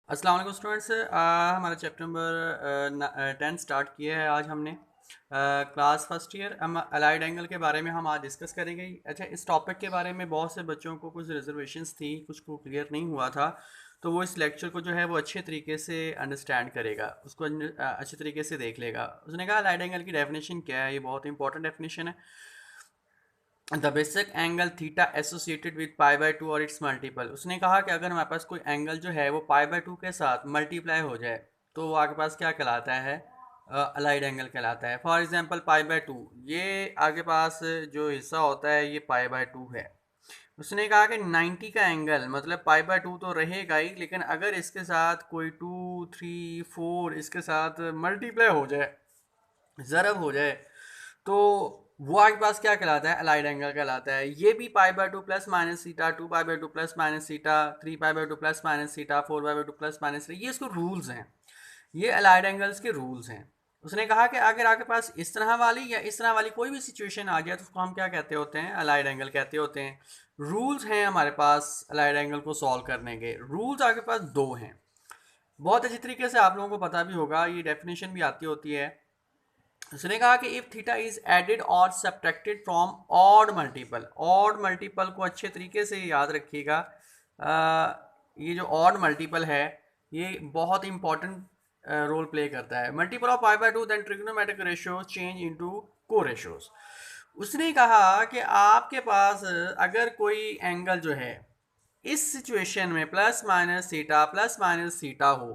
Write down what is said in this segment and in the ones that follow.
अस्सलाम वालेकुम स्टूडेंट्स। हमारा चैप्टर नंबर 10 स्टार्ट किया है आज हमने। क्लास फर्स्ट ईयर हम अलाइड एंगल के बारे में हम आज डिस्कस करेंगे। अच्छा, इस टॉपिक के बारे में बहुत से बच्चों को कुछ रिजर्वेशंस थी, कुछ को क्लियर नहीं हुआ था, तो वो इस लेक्चर को जो है वो अच्छे तरीके से अंडरस्टैंड करेगा, उसको अच्छे तरीके से देख लेगा। उसने कहा अलाइड एंगल की डेफिनेशन क्या है, ये बहुत इंपॉर्टेंट डेफिनेशन है। The basic angle theta associated with pi by to और इट्स मल्टीपल। उसने कहा कि अगर हमारे पास कोई एंगल जो है वो पाई बाय टू के साथ मल्टीप्लाई हो जाए तो वो आपके पास क्या कहलाता है? अलाइड एंगल कहलाता है। For example pi by to, ये आगे पास जो हिस्सा होता है ये पाई बाय टू है। उसने कहा कि 90 का एंगल मतलब पाई बाय टू तो रहेगा ही, लेकिन अगर इसके साथ कोई 2 3 4 इसके साथ मल्टीप्लाई हो जाए, ज़रब हो जाए, तो वो आपके पास क्या कहलाता है? अलाइड एंगल कहलाता है। ये भी पाई by two plus minus theta, 2 pi by two plus minus theta, 3 pi by two plus minus theta, 4 pi by two plus minus theta, ये इसको रूल्स हैं, ये अलाइड एंगल्स के रूल्स हैं। उसने कहा कि अगर आपके पास इस तरह वाली या इस तरह वाली कोई भी सिचुएशन आ जाए तो उसको हम क्या कहते होते हैं? अलाइड एंगल कहते होते हैं। रूल्स हैं हमारे पास अलाइड एंगल को सॉल्व करने के। रूल्स आपके पास दो हैं, बहुत अच्छी तरीके से आप लोगों को पता भी होगा, ये डेफिनेशन भी आती होती है। उसने कहा कि इफ थीटा इज एडेड और सब्ट्रैक्टेड फ्रॉम ऑड मल्टीपल को अच्छे तरीके से याद रखिएगा। ये जो ऑड मल्टीपल है ये बहुत इंपॉर्टेंट रोल प्ले करता है। Multiple of pi by two then trigonometric ratio change into co ratios. उसने कहा कि आपके पास अगर कोई एंगल जो है इस सिचुएशन में प्लस माइनस थीटा हो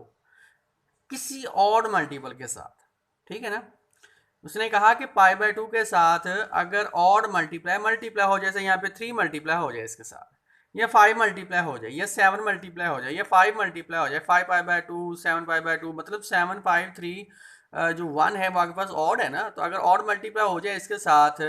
किसी ऑड मल्टीपल के साथ, ठीक है ना। उसने कहा कि पाई बाय टू के साथ अगर ऑड मल्टीप्लाई मल्टीप्लाई हो, जैसे यहाँ पे 3 मल्टीप्लाई हो जाए इसके साथ, या 5 मल्टीप्लाई हो जाए, या 7 मल्टीप्लाई हो जाए, या 5 मल्टीप्लाई हो जाए, 5 पाई by to 7 pi by to, मतलब 7 5 3 जो 1 है वो आपके पास ऑड है ना। तो अगर ऑड मल्टीप्लाई हो जाए इसके साथ,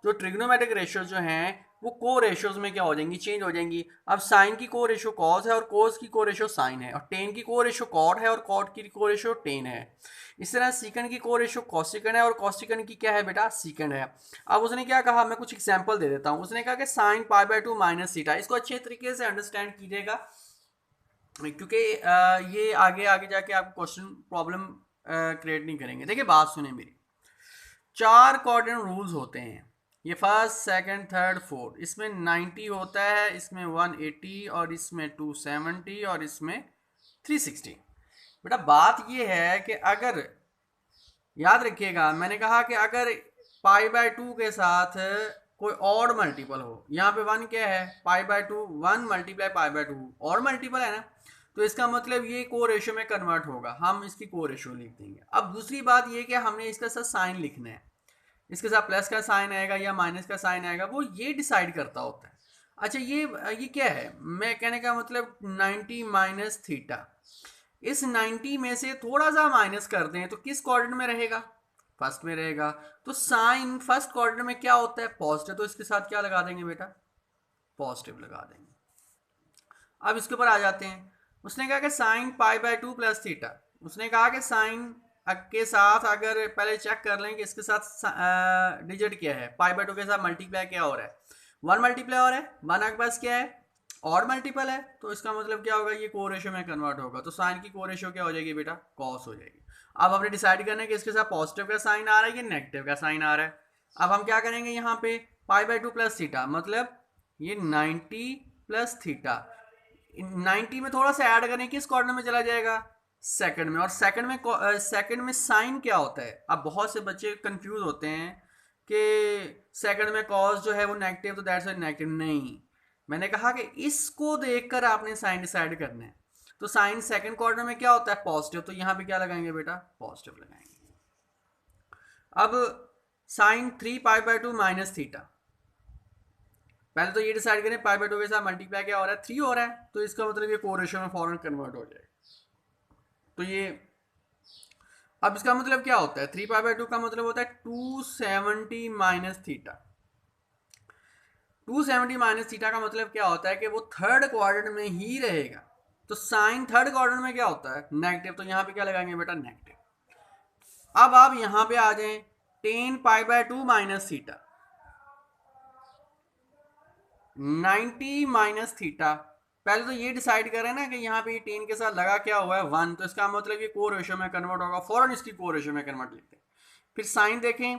जो ट्रिग्नोमेट्रिक रेशियोज जो हैं वो को रेशियोज में क्या हो जाएंगी? चेंज हो जाएंगी। अब साइन की को रेशियो कॉस है और कोस की को रेशियो साइन है, और टेन की को रेशियो कॉट है और कॉट की को रेशियो टेन है। इस तरह सीकंड की को रेशियो कॉसिकंड है और कॉसिकंड की क्या है बेटा? सीकंड है। अब उसने क्या कहा, मैं कुछ एग्जांपल दे देता हूँ। उसने कहा कि sign pi by two minus theta, इसको अच्छे तरीके से अंडरस्टैंड कीजिएगा, क्योंकि ये आगे आगे जाके आपको क्वेश्चन प्रॉब्लम क्रिएट नहीं करेंगे। देखिए बात सुने मेरी, चार कॉर्डिनेट रूल्स होते हैं, ये फर्स्ट सेकंड थर्ड फोर्थ। इसमें 90 होता है, इसमें 180, और इसमें 270, और इसमें 360। बेटा बात ये है कि अगर, याद रखिएगा मैंने कहा कि अगर पाई बाय टू के साथ कोई और मल्टीपल हो, यहाँ पे वन क्या है? पाई by to, one multiply pi by to और मल्टीपल है ना, तो इसका मतलब ये को रेशो में कन्वर्ट होगा, हम इसकी को रेशो लिख देंगे। अब दूसरी बात ये कि हमने इसका साथ साइन लिखना है, इसके साथ प्लस का साइन आएगा या माइनस का साइन आएगा, वो ये डिसाइड करता होता है। अच्छा ये क्या है? मैं कहने का मतलब 90 माइनस थीटा, इस 90 में से थोड़ा सा माइनस कर दें तो किस क्वाड्रेंट में रहेगा? फर्स्ट में रहेगा। तो साइन फर्स्ट क्वाड्रेंट में क्या होता है? पॉजिटिव, तो इसके साथ क्या लगा देंगे बेटा? पॉजिटिव लगा देंगे। अब इसके ऊपर आ जाते हैं। उसने कहा कि sign pi by two plus theta, उसने कहा कि साइन के साथ अगर पहले चेक कर लें कि इसके साथ डिजिट क्या है, पाई बाय टू के साथ मल्टीप्लाई क्या हो रहा है? वन मल्टीप्लाई हो रहा है, वन आपके पास क्या है? और मल्टीपल है, तो इसका मतलब क्या होगा? ये को रेशियो में कन्वर्ट होगा, तो साइन की को रेशियो क्या हो जाएगी बेटा? कॉस हो जाएगी। अब हमने डिसाइड करना है कि इसके साथ पॉजिटिव का साइन आ रहा है या नेगेटिव का साइन आ रहा है। अब हम क्या करेंगे, यहाँ पे पाई बाय टू प्लस थीटा मतलब ये 90 प्लस थीटा, 90 में थोड़ा सा ऐड करें किस कॉर्नर में चला जाएगा? सेकंड में। और सेकंड में साइन क्या होता है? अब बहुत से बच्चे कंफ्यूज होते हैं कि सेकंड में कॉस जो है वो नेगेटिव, तो दैट्स नेगेटिव नहीं। मैंने कहा कि इसको देखकर आपने साइन डिसाइड करना है। तो साइन सेकंड क्वार्टर में क्या होता है? पॉजिटिव, तो यहाँ पे क्या लगाएंगे बेटा? पॉजिटिव लगाएंगे। अब sine 3 pi by two minus theta, पहले तो ये डिसाइड करें पाई बाय टू के साथ मल्टीप्लाई क्या हो रहा है? 3 हो रहा है, तो इसका मतलब ये को रेशियो में फॉरन कन्वर्ट हो जाएगा। तो ये, अब इसका मतलब क्या होता है? 3 पाई बाय टू का मतलब होता है 270 माइनस थीटा। 270 माइनस थीटा का मतलब क्या होता है कि वो थर्ड क्वाड्रेंट में ही रहेगा। तो साइन थर्ड क्वाड्रेंट में क्या होता है? नेगेटिव, तो यहाँ पे क्या लगाएंगे बेटा? नेगेटिव। अब आप यहाँ पे आ जाएं, 10 पाई by two minus theta, 90 minus theta, पहले तो ये डिसाइड करें ना कि यहाँ पे ये टेन के साथ लगा क्या हुआ है 1, तो इसका मतलब ये को रेशो में कन्वर्ट होगा, फौरन इसकी को रेशो में कन्वर्ट लिखते हैं। फिर साइन देखें,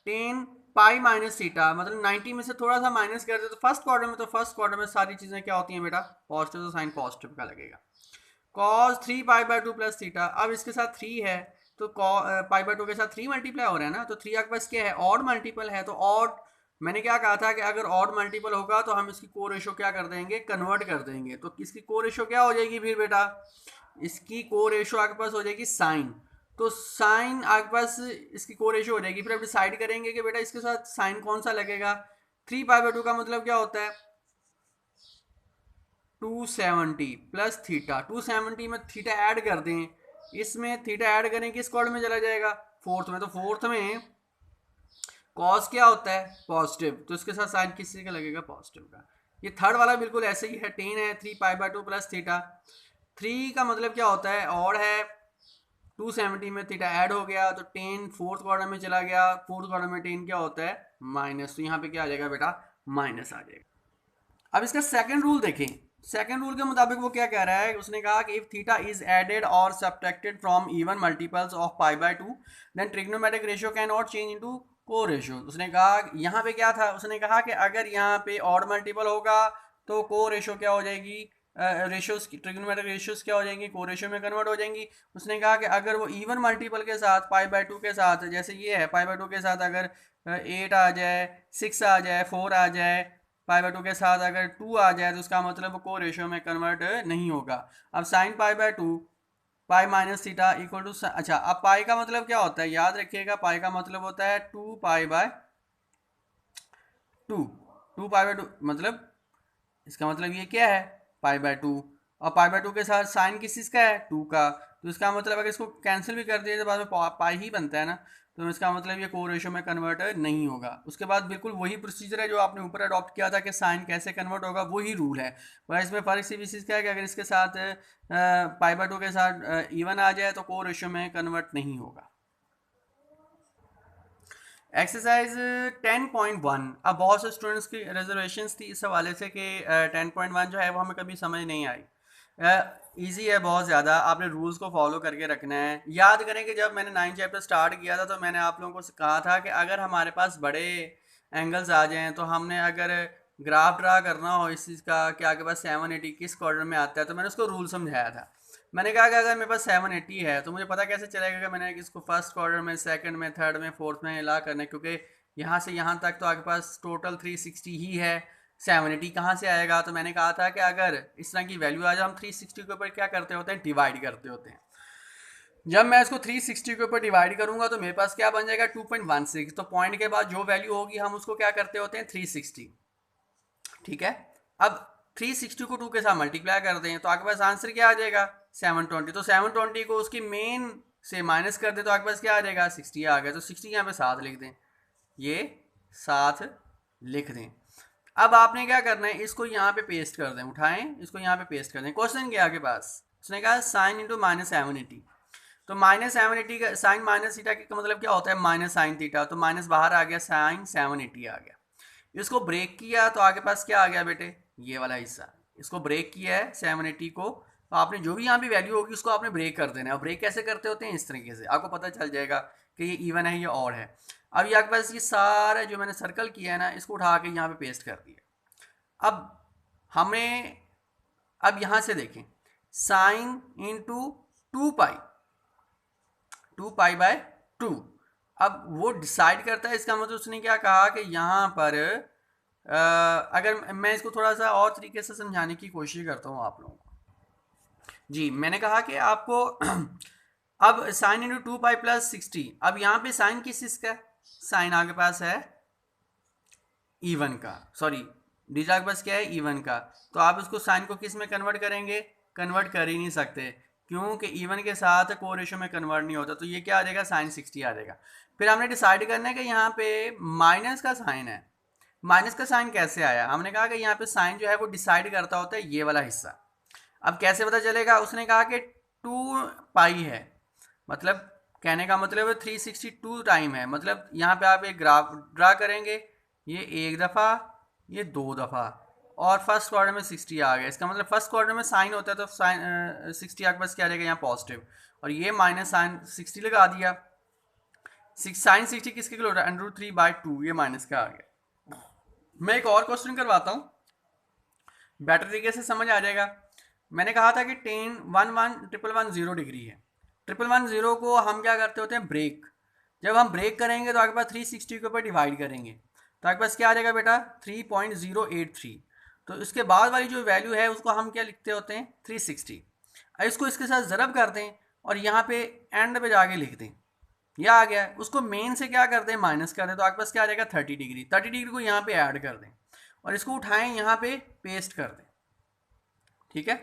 टेन पाई माइनस थीटा, मतलब 90 में से थोड़ा सा माइनस कर दे तो फर्स्ट क्वार्टर में, तो फर्स्ट क्वार्टर में सारी चीज़ें क्या होती हैं बेटा, पॉजिटिव, तो साइन पॉजिटिव का लगेगा। Cos 3 pi by 2 plus theta, अब इसके साथ 3 है तो पाई बाय 2 के साथ 3 मल्टीप्लाई हो रहा है ना, तो 3 आपके पास क्या है, ऑड मल्टीपल है, तो ऑड, मैंने क्या कहा था कि अगर ऑड मल्टीपल होगा तो हम इसकी को रेशो क्या कर देंगे, कन्वर्ट कर देंगे। तो इसकी को रेशो क्या हो जाएगी फिर बेटा, इसकी को रेशो आपके पास हो जाएगी साइन, तो साइन आपके पास इसकी को रेशो हो जाएगी। फिर अब डिसाइड करेंगे कि बेटा इसके साथ साइन कौन सा लगेगा। 3 पाई बाय 2 का मतलब क्या होता है 270 प्लस थीटा, 270 में थीटा ऐड कर दें, इसमें थीटा ऐड करें किस कॉर्ड में चला जाएगा, फोर्थ में, तो फोर्थ में कॉस क्या होता है पॉजिटिव, तो इसके साथ साइन किसी का लगेगा पॉजिटिव का। ये थर्ड वाला बिल्कुल ऐसे ही है, टेन है 3 पाई बाय 2 प्लस थीटा, 3 का मतलब क्या होता है और है 270 में थीटा ऐड हो गया तो टेन फोर्थ क्वार्टर में चला गया, फोर्थ क्वार्टर में टेन क्या होता है माइनस, तो यहाँ पे क्या आ जाएगा बेटा माइनस आ जाएगा। अब इसका सेकंड रूल देखें, सेकंड रूल के मुताबिक वो क्या कह रहा है, उसने कहा कि इफ थीटा इज एडेड और subtracted from even multiples of pi by 2 then trigonometric ratio can not change into co ratio. उसने कहा यहाँ पे क्या था, उसने कहा कि अगर यहाँ पे ऑड मल्टीपल होगा तो को रेशियो क्या हो जाएगी, रेशियोज ट्रिग्नोमेट्रिक रेशियोज क्या हो जाएंगी, को रेशियो में कन्वर्ट हो जाएंगी। उसने कहा कि अगर वो इवन मल्टीपल के साथ पाई बाय 2 के साथ, जैसे ये है पाई बाय 2 के साथ अगर 8 आ जाए, 6 आ जाए, 4 आ जाए, पाई बाय 2 के साथ अगर 2 आ जाए तो उसका मतलब को रेशियो में कन्वर्ट नहीं होगा। अब sine pi by 2 pi minus theta equal to, अच्छा अब पाई का मतलब क्या होता है, याद रखिएगा पाई का मतलब होता है 2 पाई बाय 2, 2 पाई बाय 2 मतलब इसका मतलब ये क्या है पाई बाय 2, और पाई बाय 2 के साथ साइन किस चीज़ का है 2 का, तो इसका मतलब अगर इसको कैंसिल भी कर दिया तो बाद में पाई ही बनता है ना, तो इसका मतलब ये को रेशो में कन्वर्ट नहीं होगा। उसके बाद बिल्कुल वही प्रोसीजर है जो आपने ऊपर अडॉप्ट किया था कि साइन कैसे कन्वर्ट होगा, वही रूल है, पर इसमें फर्क सी चीज़ क्या है कि अगर इसके साथ पाई बाय 2 के साथ इवन आ जाए तो को रेशो में कन्वर्ट नहीं होगा। एक्सरसाइज 10.1, अब बहुत से स्टूडेंट्स की रिजर्वेशंस थी इस हवाले से कि 10.1 जो है वो हमें कभी समझ नहीं आई। इजी है बहुत ज़्यादा, आपने रूल्स को फॉलो करके रखना है। याद करें कि जब मैंने 9 चैप्टर स्टार्ट किया था तो मैंने आप लोगों को कहा था कि अगर हमारे पास बड़े एंगल्स आ जाएं तो हमने अगर ग्राफ ड्रा करना हो इस चीज़ का कि आपके पास 780 किस क्वाड्रेंट में आता है, तो मैंने उसको रूल समझाया था। मैंने कहा कि अगर मेरे पास 780 है तो मुझे पता कैसे चलेगा कि मैंने इसको फर्स्ट क्वार्टर में, सेकंड में, थर्ड में, फोर्थ में ला करना है, क्योंकि यहाँ से यहाँ तक तो आपके पास टोटल 360 ही है, 780 कहाँ से आएगा। तो मैंने कहा था कि अगर इस तरह की वैल्यू आ जाए, हम 360 के ऊपर क्या करते होते हैं, डिवाइड करते होते हैं। जब मैं इसको 360 के ऊपर डिवाइड करूंगा तो मेरे पास क्या बन जाएगा 2.16, तो पॉइंट के बाद जो वैल्यू होगी हम उसको क्या करते होते हैं 360, ठीक है। अब 360 को 2 के साथ मल्टीप्लाई कर दें तो आपके पास आंसर क्या आ जाएगा 720, तो 720 को उसकी मेन से माइनस कर दे तो आपके पास क्या आ जाएगा 60 आ गया, तो 60 यहाँ पे 7 लिख दें, ये 7 लिख दें। अब आपने क्या करना है, इसको यहाँ पे पेस्ट कर दें, उठाएं इसको यहाँ पे पेस्ट कर दें। क्वेश्चन क्या आपके पास, उसने कहा साइन इंटू माइनस 780, तो माइनस 780 का साइन माइनस थीटा का मतलब क्या होता है माइनस साइन थीटा, तो माइनस बाहर आ गया, साइन 780 आ गया। इसको ब्रेक किया तो आगे पास क्या आ गया बेटे, ये वाला हिस्सा, इसको ब्रेक किया है 780 को, तो आपने जो भी यहाँ पे वैल्यू होगी उसको आपने ब्रेक कर देना है। और ब्रेक कैसे करते होते हैं, इस तरीके से आपको पता चल जाएगा कि ये इवन है ये ऑड है। अब ये आपके पास ये सारा जो मैंने सर्कल किया है ना, इसको उठा के यहाँ पे पेस्ट कर दिया। अब हमें अब यहाँ से देखें, साइन इंटू 2 पाई बाय 2, अब वो डिसाइड करता है, इसका मतलब उसने क्या कहा कि यहाँ पर अगर मैं इसको थोड़ा सा और तरीके से समझाने की कोशिश करता हूँ आप लोगों को। जी मैंने कहा कि आपको अब साइन इंटू 2 पाई प्लस 60, अब यहाँ पे साइन किस चीज़ का, साइन आपके पास है इवन का, सॉरी डीटा आपके पास क्या है इवन का, तो आप उसको साइन को किस में कन्वर्ट करेंगे, कन्वर्ट कर ही नहीं सकते क्योंकि इवन के साथ को रेशो में कन्वर्ट नहीं होता, तो ये क्या आ जाएगा साइन 60 आ जाएगा। फिर हमने डिसाइड करना है कि यहाँ पे माइनस का साइन है, माइनस का साइन कैसे आया, हमने कहा कि यहाँ पे साइन जो है वो डिसाइड करता होता है ये वाला हिस्सा। अब कैसे पता चलेगा, उसने कहा कि 2 पाई है, मतलब कहने का मतलब 362 टाइम है, मतलब यहाँ पे आप एक ग्राफ ड्रा करेंगे, ये एक दफ़ा, ये 2 दफ़ा, और फर्स्ट क्वार्टर में 60 आ गया। इसका मतलब फर्स्ट क्वार्टर में साइन होता है तो साइन 60 आपके पास क्या रहेगा यहाँ पॉजिटिव, और ये माइनस साइन 60 लगा दिया। साइन 60 किसके किलो होता है, √3/2, ये माइनस का आ गया। मैं एक और क्वेश्चन करवाता हूँ, बेटर तरीके से समझ आ जाएगा। मैंने कहा था कि टेन 11,110 डिग्री है। 1110 को हम क्या करते होते हैं, ब्रेक। जब हम ब्रेक करेंगे तो आपके पास 360 के ऊपर डिवाइड करेंगे तो आपके पास क्या आ जाएगा बेटा, 3.083। तो इसके बाद वाली जो वैल्यू है उसको हम क्या लिखते होते हैं, 360। अब इसको इसके साथ ज़रब कर दें और यहाँ पे एंड पे जाके लिख दें, यह आ गया। उसको मेन से क्या कर दें, माइनस कर दें, तो आपके पास क्या आ जाएगा 30 डिग्री। 30 डिग्री को यहाँ पे ऐड कर दें और इसको उठाएं यहाँ पे पेस्ट कर दें, ठीक है।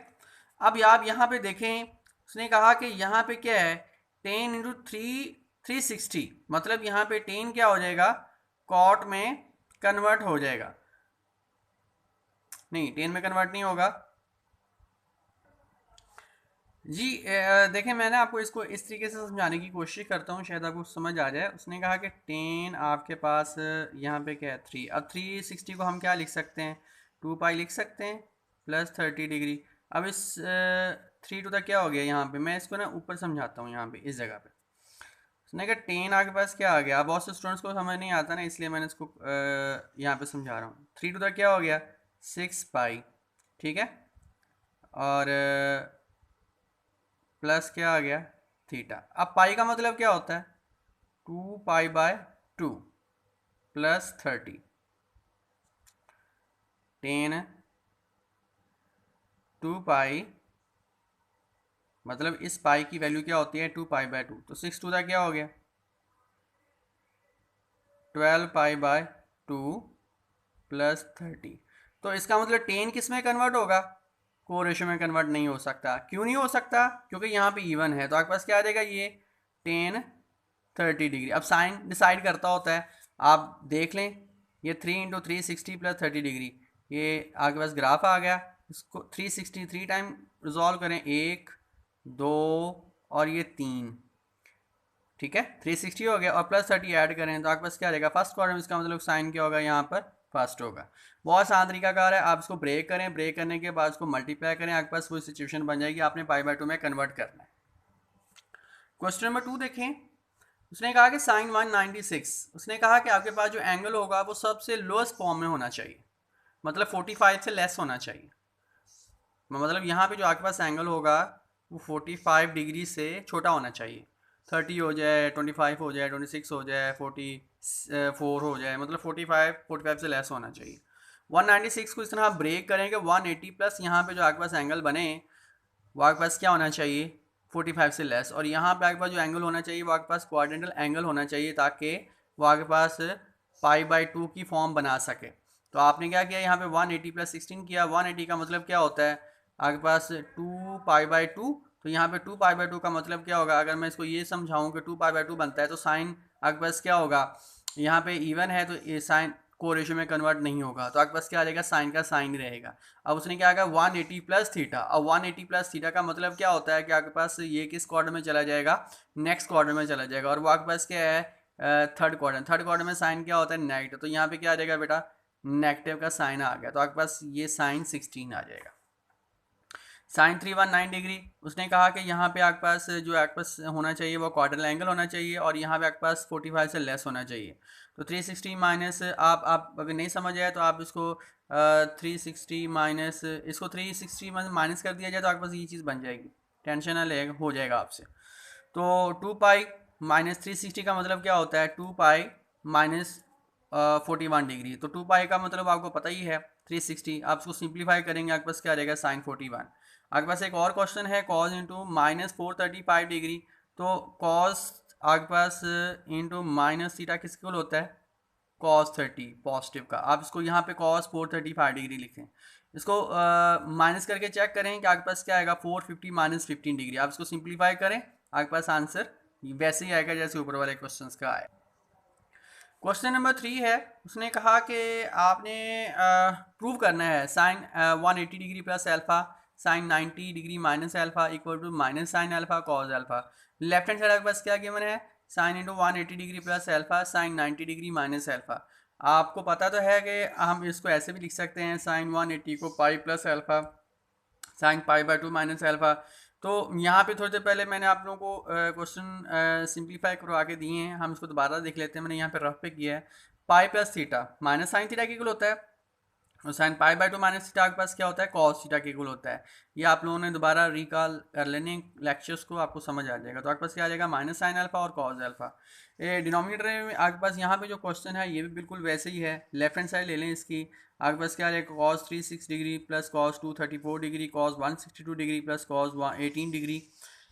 अब आप यहाँ पे देखें, उसने कहा कि यहाँ पे क्या है, 10 × 3 360, मतलब यहाँ पे 10 क्या हो जाएगा, कॉट में कन्वर्ट हो जाएगा। नहीं, 10 में कन्वर्ट नहीं होगा जी। देखें, मैंने आपको इसको इस तरीके से समझाने की कोशिश करता हूँ, शायद आपको समझ आ जाए। उसने कहा कि 10 आपके पास यहाँ पे क्या है 3। अब 360 को हम क्या लिख सकते हैं, 2π लिख सकते हैं प्लस 30 डिग्री। अब इस 3 टू तक क्या हो गया यहाँ पे, मैं इसको ना ऊपर समझाता हूँ यहाँ पे इस जगह पे। उसने कहा 10 आपके पास क्या आ गया। अब बहुत से स्टूडेंट्स को समझ नहीं आता ना, इसलिए मैंने इसको यहाँ पे समझा रहा हूँ। 3 टू तक क्या हो गया, 6π, ठीक है। और प्लस क्या आ गया, थीटा। अब पाई का मतलब क्या होता है, 2π/2 प्लस 30। 10 2π, मतलब इस पाई की वैल्यू क्या होती है, 2π/2। तो 6 टू का क्या हो गया, 12π/2 प्लस 30। तो इसका मतलब 10 किस में कन्वर्ट होगा, को रेशो में कन्वर्ट नहीं हो सकता। क्यों नहीं हो सकता, क्योंकि यहाँ पे इवन है। तो आपके पास क्या आ जाएगा, ये 10 30 डिग्री। अब साइन डिसाइड करता होता है, आप देख लें, ये 3 × 360 प्लस 30 डिग्री, ये आपके पास ग्राफ आ गया। इसको 360 3 टाइम रिजॉल्व करें, 1 2 और ये 3, ठीक है। 360 हो गया और प्लस 30 ऐड करें तो आपके पास क्या रहेगा, फर्स्ट क्वाड्रेंट। इसका मतलब साइन क्या होगा, यहाँ पर फर्स्ट होगा। बहुत आसान तरीकाकार है। आप इसको ब्रेक करें, ब्रेक करने के बाद इसको मल्टीप्लाई करें, आपके पास वही सिचुएशन बन जाएगी। आपने π/2 में कन्वर्ट करना है। क्वेश्चन नंबर 2 देखें। उसने कहा कि साइन 196, उसने कहा कि आपके पास जो एंगल होगा वो सबसे लोएस्ट फॉर्म में होना चाहिए, मतलब 45 से लेस होना चाहिए। मतलब यहाँ पे जो आपके पास एंगल होगा वो 45 डिग्री से छोटा होना चाहिए। 30 हो जाए, 25 हो जाए, 26 हो जाए, 44 हो जाए, मतलब 45 से लेस होना चाहिए। 196 को इस तरह आप ब्रेक करेंगे 180 प्लस यहाँ पे जो आपके पास एंगल बने वो आपके पास क्या होना चाहिए, 45 से लेस। और यहाँ पे आपके पास जो एंगल होना चाहिए वो आपके पास क्वाड्रेंटल एंगल होना चाहिए, ताकि वो आपके पास π/2 की फॉर्म बना सके। तो आपने क्या किया, यहाँ पे 180 प्लस 16 किया। 180 का मतलब क्या होता है, आपके पास 2π/2। तो यहाँ पे 2π/2 का मतलब क्या होगा, अगर मैं इसको ये समझाऊँ कि 2π/2 बनता है तो साइन आपके पास क्या होगा, यहाँ पे इवन है तो ये साइन को रेशो में कन्वर्ट नहीं होगा, तो आपके पास क्या आ जाएगा, साइन का साइन ही रहेगा। अब उसने क्या कहा 180 प्लस थीटा। अब 180 प्लस थीटा का मतलब क्या होता है कि आपके पास ये किस क्वाड्रेंट में चला जाएगा, नेक्स्ट क्वाड्रेंट में चला जाएगा। और वो आपके पास क्या है, थर्ड क्वाड्रेंट। थर्ड क्वाड्रेंट में साइन क्या होता है, नेगेटिव। तो यहाँ पे क्या आ जाएगा बेटा, नेगेटिव का साइन आ गया। तो आपके पास ये साइन 16 आ जाएगा। साइन 319 डिग्री, उसने कहा कि यहाँ पे आपके पास जो आपके पास होना चाहिए वो क्वाड्रेंटल एंगल होना चाहिए, और यहाँ पे आपके पास 45 से लेस होना चाहिए। तो 360 माइनस, आप अगर नहीं समझ आए तो आप इसको 360 माइनस, इसको 360 माइनस कर दिया जाए तो आपके पास ये चीज़ बन जाएगी, टेंशन ना ले, हो जाएगा आपसे। तो 2π माइनस 360 का मतलब क्या होता है, 2π माइनस 41 डिग्री। तो 2π का मतलब आपको पता ही है 360। आप उसको सिंप्लीफाई करेंगे आपके पास क्या रहेगा, साइन 41। आपके पास एक और क्वेश्चन है, कॉस इंटू माइनस 435 डिग्री। तो कॉस आपके पास इंटू माइनस थीटा किसके इक्वल होता है, कॉस 30 पॉजिटिव का। आप इसको यहाँ पे कॉस 435 डिग्री लिखें। इसको माइनस करके चेक करें कि आपके पास क्या आएगा, 450 माइनस 15 डिग्री। आप इसको सिंप्लीफाई करें, आपके पास आंसर वैसे ही आएगा जैसे ऊपर वाले क्वेश्चन का आया। क्वेश्चन नंबर 3 है, उसने कहा कि आपने प्रूव करना है sine 180 degree plus alpha sine 90 degree minus alpha equal to minus sine alpha cos alpha. Left hand side आपके पास क्या गिवन है, sine into 180 degree plus alpha sine 90 degree minus alpha. आपको पता तो है कि हम इसको ऐसे भी लिख सकते हैं, साइन 180 को pi plus alpha sine pi by two minus alpha. तो यहाँ पे थोड़ी देर पहले मैंने आप लोगों को क्वेश्चन सिंप्लीफाई करवा के दिए हैं, हम इसको दोबारा देख लेते हैं। मैंने यहाँ पे रफ पे किया है, pi plus theta minus sine theta के इक्वल होता है, और sine pi by two minus theta के पास क्या होता है, कॉस थीटा के इक्वल होता है। ये आप लोगों ने दोबारा रिकॉल कर लेने लेक्चर्स को, आपको समझ आ जाएगा। तो आपके पास क्या आ जाएगा, माइनस साइन अल्फा और कॉस अल्फा। ये डिनोमिनेटर में आपके पास यहाँ पे जो क्वेश्चन है ये भी बिल्कुल वैसे ही है, लेफ्ट हैंड साइड ले लें इसकी। आपके पास क्या आ जाएगा, cos 36 degree plus cos 234 degree cos 162 degree plus cos 18 degree.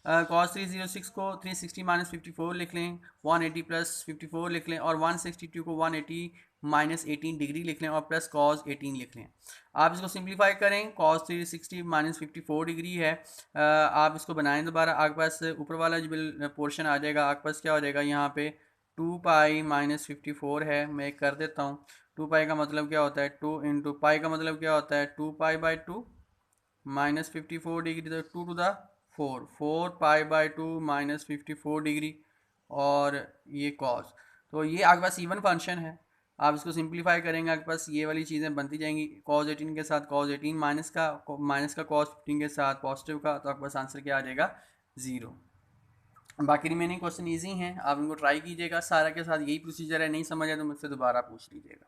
Cos 306 को 360 माइनस 54 लिख लें, 180 प्लस 54 लिख लें, और 162 को 180 माइनस 18 डिग्री लिख लें, और प्लस कॉस 18 लिख लें। आप इसको सिंप्लीफाई करें, कॉस 360 माइनस 54 डिग्री है। आप इसको बनाएं दोबारा, आपके पास ऊपर वाला जो पोर्शन आ जाएगा, आपके पास क्या हो जाएगा यहाँ पे 2 पाई माइनस 54 है। मैं एक कर देता हूँ। 2 पाई का मतलब क्या होता है, 2 इंटू पाई का मतलब क्या होता है, 2 पाई बाई 2 माइनस 54 डिग्री, तो 2 to the 4 pi by 2 minus 54 degree, और ये कॉस। तो ये आपके पास इवन फंक्शन है। आप इसको सिंप्लीफाई करेंगे, आपके पास ये वाली चीज़ें बनती जाएंगी, कॉस 18 के साथ कॉस 18 माइनस का कॉस 15 के साथ पॉजिटिव का, तो आपके पास आंसर क्या आ जाएगा, 0। बाकी रिमेनिंग क्वेश्चन ईजी हैं, आप इनको ट्राई कीजिएगा। सारा के साथ यही प्रोसीजर है, नहीं समझ आए तो मुझसे दोबारा पूछ लीजिएगा।